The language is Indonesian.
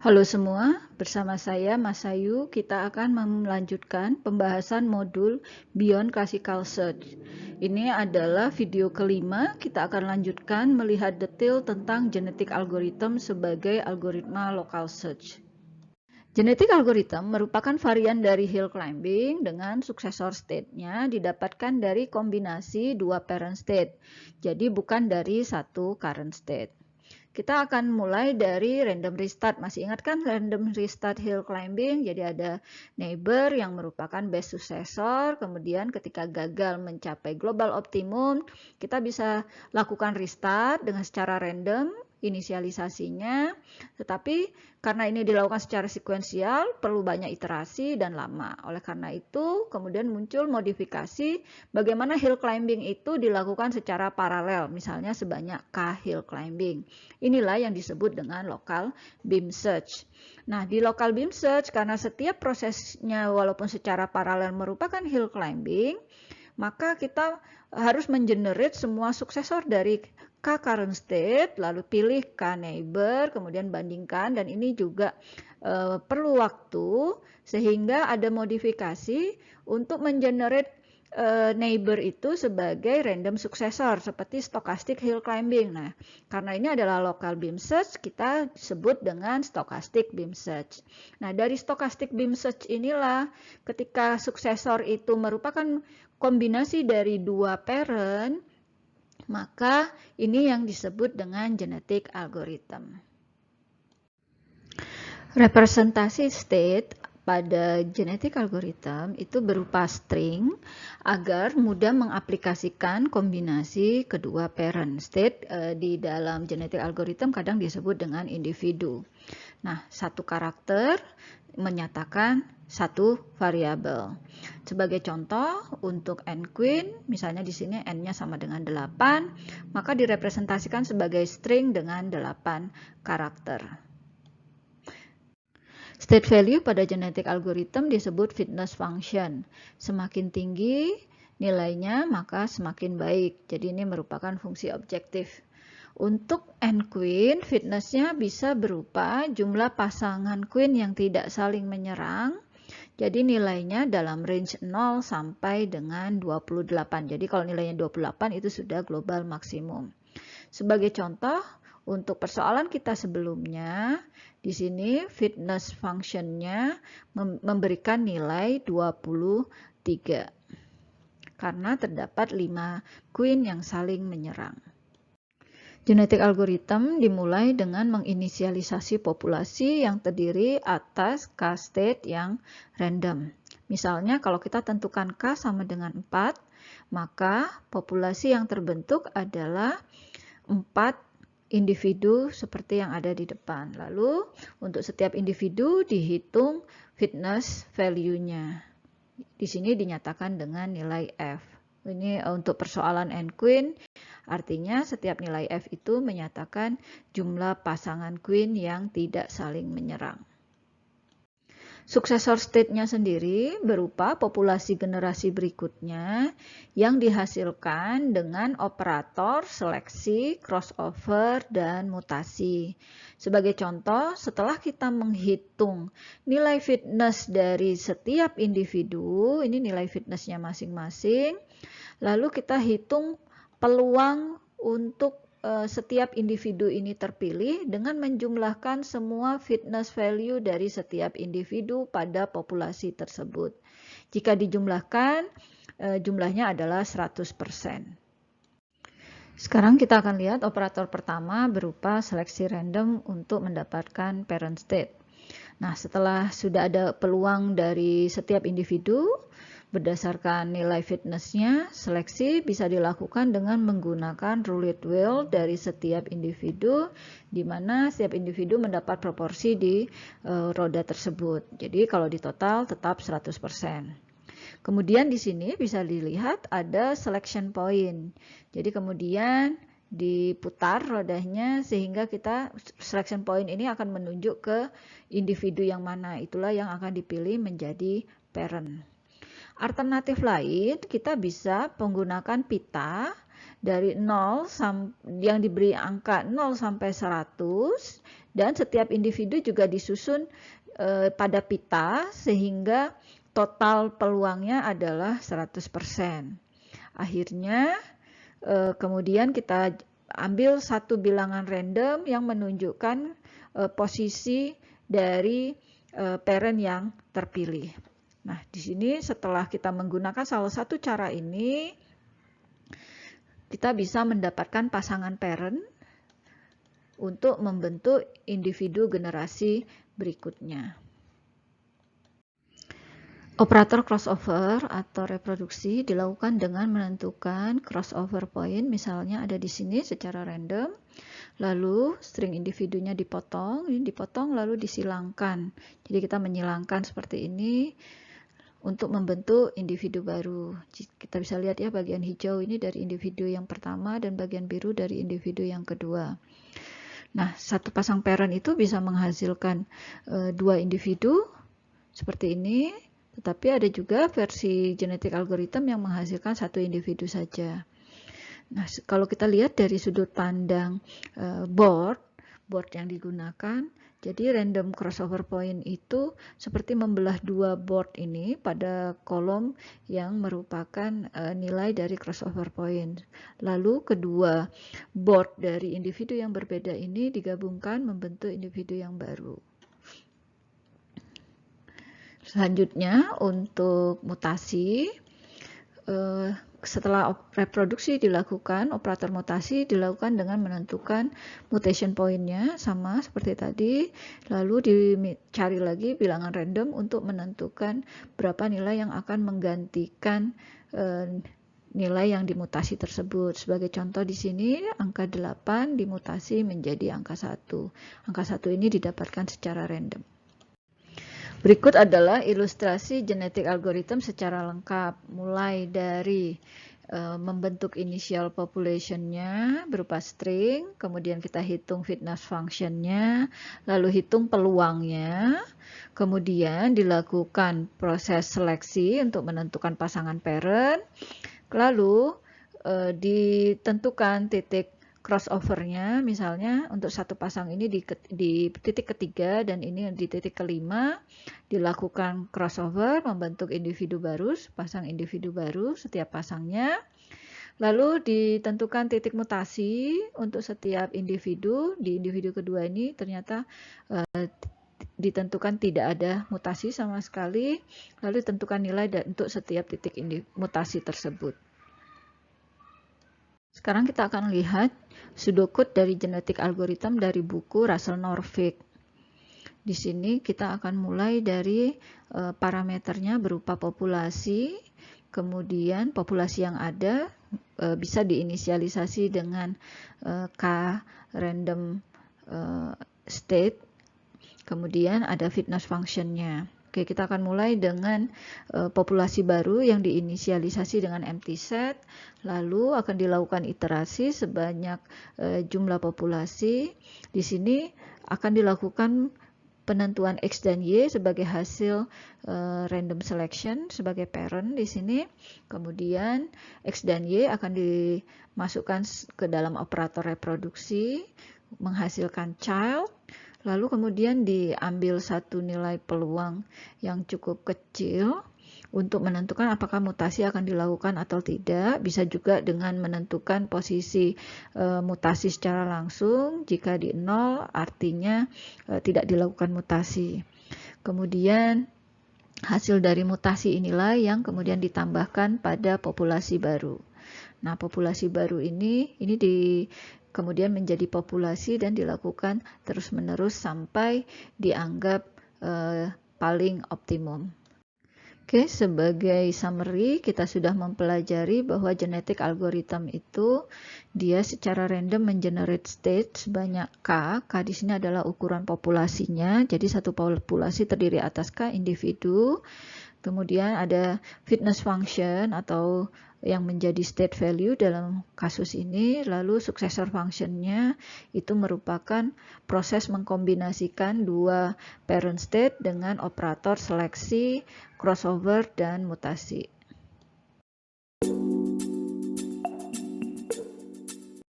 Halo semua, bersama saya Masayu, kita akan melanjutkan pembahasan modul Beyond Classical Search. Ini adalah video kelima, kita akan lanjutkan melihat detail tentang genetic algorithm sebagai algoritma local search. Genetic algorithm merupakan varian dari hill climbing dengan successor state-nya didapatkan dari kombinasi dua parent state, jadi bukan dari satu current state. Kita akan mulai dari random restart. Masih ingat kan random restart hill climbing? Jadi ada neighbor yang merupakan best successor, kemudian ketika gagal mencapai global optimum, kita bisa lakukan restart dengan secara random inisialisasinya, tetapi karena ini dilakukan secara sekuensial perlu banyak iterasi dan lama. Oleh karena itu kemudian muncul modifikasi bagaimana hill climbing itu dilakukan secara paralel, misalnya sebanyak K hill climbing. Inilah yang disebut dengan local beam search. Nah, di local beam search karena setiap prosesnya walaupun secara paralel merupakan hill climbing, maka kita harus mengenerate semua suksesor dari K current state, lalu pilih K neighbor, kemudian bandingkan, dan ini juga perlu waktu sehingga ada modifikasi untuk mengenerate neighbor itu sebagai random successor seperti stochastic hill climbing. Nah, karena ini adalah local beam search, kita sebut dengan stochastic beam search. Nah, dari stochastic beam search inilah ketika successor itu merupakan kombinasi dari dua parent, maka ini yang disebut dengan genetic algorithm. Representasi state pada genetic algorithm itu berupa string agar mudah mengaplikasikan kombinasi kedua parent. State di dalam genetic algorithm kadang disebut dengan individu. Nah, satu karakter menyatakan satu variabel. Sebagai contoh, untuk n queen, misalnya di sini n-nya sama dengan 8, maka direpresentasikan sebagai string dengan 8 karakter. State value pada genetic algorithm disebut fitness function. Semakin tinggi nilainya, maka semakin baik. Jadi ini merupakan fungsi objektif. Untuk n queen, fitnessnya bisa berupa jumlah pasangan queen yang tidak saling menyerang. Jadi nilainya dalam range 0 sampai dengan 28. Jadi kalau nilainya 28 itu sudah global maksimum. Sebagai contoh, untuk persoalan kita sebelumnya, di sini fitness function-nya memberikan nilai 23. Karena terdapat 5 queen yang saling menyerang. Genetic algorithm dimulai dengan menginisialisasi populasi yang terdiri atas K state yang random. Misalnya kalau kita tentukan K sama dengan 4, maka populasi yang terbentuk adalah 4 individu seperti yang ada di depan. Lalu untuk setiap individu dihitung fitness value-nya. Di sini dinyatakan dengan nilai F. Ini untuk persoalan n queen. Artinya setiap nilai F itu menyatakan jumlah pasangan queen yang tidak saling menyerang. Successor state-nya sendiri berupa populasi generasi berikutnya yang dihasilkan dengan operator seleksi, crossover, dan mutasi. Sebagai contoh, setelah kita menghitung nilai fitness dari setiap individu, ini nilai fitnessnya masing-masing, lalu kita hitung peluang untuk setiap individu ini terpilih dengan menjumlahkan semua fitness value dari setiap individu pada populasi tersebut. Jika dijumlahkan, jumlahnya adalah 100%. Sekarang kita akan lihat operator pertama berupa seleksi random untuk mendapatkan parent state. Nah, setelah sudah ada peluang dari setiap individu, berdasarkan nilai fitnessnya, seleksi bisa dilakukan dengan menggunakan roulette wheel dari setiap individu, di mana setiap individu mendapat proporsi di roda tersebut. Jadi kalau di total tetap 100%. Kemudian di sini bisa dilihat ada selection point. Jadi kemudian diputar rodanya sehingga kita selection point ini akan menunjuk ke individu yang mana. Itulah yang akan dipilih menjadi parent. Alternatif lain, kita bisa menggunakan pita dari 0 yang diberi angka 0 sampai 100 Dan setiap individu juga disusun pada pita sehingga total peluangnya adalah 100%. Akhirnya kemudian kita ambil satu bilangan random yang menunjukkan posisi dari parent yang terpilih. Nah, di sini setelah kita menggunakan salah satu cara ini, kita bisa mendapatkan pasangan parent untuk membentuk individu generasi berikutnya. Operator crossover atau reproduksi dilakukan dengan menentukan crossover point, misalnya ada di sini secara random, lalu string individunya dipotong, ini dipotong lalu disilangkan. Jadi kita menyilangkan seperti ini untuk membentuk individu baru. Kita bisa lihat ya, bagian hijau ini dari individu yang pertama dan bagian biru dari individu yang kedua. Nah, satu pasang parent itu bisa menghasilkan dua individu seperti ini, tetapi ada juga versi genetik algorithm yang menghasilkan satu individu saja. Nah, kalau kita lihat dari sudut pandang board yang digunakan, jadi random crossover point itu seperti membelah dua board ini pada kolom yang merupakan nilai dari crossover point. Lalu kedua board dari individu yang berbeda ini digabungkan membentuk individu yang baru. Selanjutnya untuk mutasi, setelah reproduksi dilakukan, operator mutasi dilakukan dengan menentukan mutation point-nya sama seperti tadi, lalu dicari lagi bilangan random untuk menentukan berapa nilai yang akan menggantikan nilai yang dimutasi tersebut. Sebagai contoh di sini angka 8 dimutasi menjadi angka 1. Angka 1 ini didapatkan secara random. Berikut adalah ilustrasi genetik algorithm secara lengkap, mulai dari membentuk initial population-nya berupa string, kemudian kita hitung fitness function-nya, lalu hitung peluangnya, kemudian dilakukan proses seleksi untuk menentukan pasangan parent, lalu ditentukan titik crossover-nya, misalnya untuk satu pasang ini di titik ketiga dan ini di titik kelima, dilakukan crossover membentuk individu baru, pasang individu baru setiap pasangnya. Lalu ditentukan titik mutasi untuk setiap individu. Di individu kedua ini ternyata ditentukan tidak ada mutasi sama sekali. Lalu ditentukan nilai untuk setiap titik mutasi tersebut. Sekarang kita akan lihat pseudocode dari genetik algorithm dari buku Russell Norvig. Di sini kita akan mulai dari parameternya berupa populasi, kemudian populasi yang ada bisa diinisialisasi dengan K random state, kemudian ada fitness function-nya. Oke, kita akan mulai dengan populasi baru yang diinisialisasi dengan empty set, lalu akan dilakukan iterasi sebanyak jumlah populasi. Di sini akan dilakukan penentuan X dan Y sebagai hasil random selection sebagai parent di sini. Kemudian X dan Y akan dimasukkan ke dalam operator reproduksi menghasilkan child. Lalu kemudian diambil satu nilai peluang yang cukup kecil untuk menentukan apakah mutasi akan dilakukan atau tidak. Bisa juga dengan menentukan posisi mutasi secara langsung. Jika di 0 artinya tidak dilakukan mutasi. Kemudian hasil dari mutasi inilah yang kemudian ditambahkan pada populasi baru. Nah, populasi baru ini kemudian menjadi populasi dan dilakukan terus-menerus sampai dianggap paling optimum. Oke, sebagai summary kita sudah mempelajari bahwa genetik algorithm itu dia secara random mengenerate state sebanyak K. K di sini adalah ukuran populasinya. Jadi satu populasi terdiri atas K individu. Kemudian ada fitness function atau yang menjadi state value dalam kasus ini, lalu successor function-nya itu merupakan proses mengkombinasikan dua parent state dengan operator seleksi, crossover, dan mutasi.